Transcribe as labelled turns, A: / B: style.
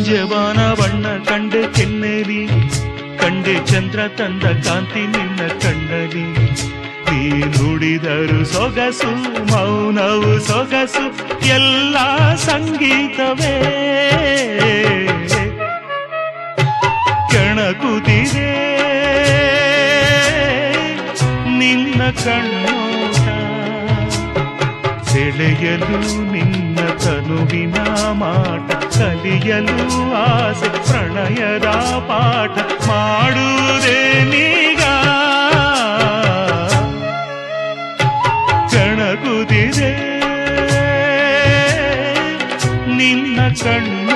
A: ಸಂಜೆವಾನ ಬಣ್ಣ ಕಂಡೆ ಕೆನ್ನೆಲಿ, ಕಂಡೆ ಚಂದ್ರ ತಂದ ಕಾಂತಿ ನಿನ್ನ ಕಣ್ಣಲಿ. ನೀ ನುಡಿದರು ಸೊಗಸು, ಮೌನವು ಸೊಗಸು, ಎಲ್ಲ ಸಂಗೀತವೇ. ಕೆಣಕುತ್ತಿದೆ ನಿನ್ನ ಕಣ್ಣೋಟ, ಸೆಳೆಯಲು ನಿನ್ನ ತನುವಿನ ಮಾಟ, ಕಲಿಯಲು ಆಸೆ ಪ್ರಣಯದ ಪಾಠ ಮಾಡುವುದೇ ನೀಗ. ಕೆಣಕುತ್ತಿದೆ ನಿನ್ನ ಕಣ್ಣು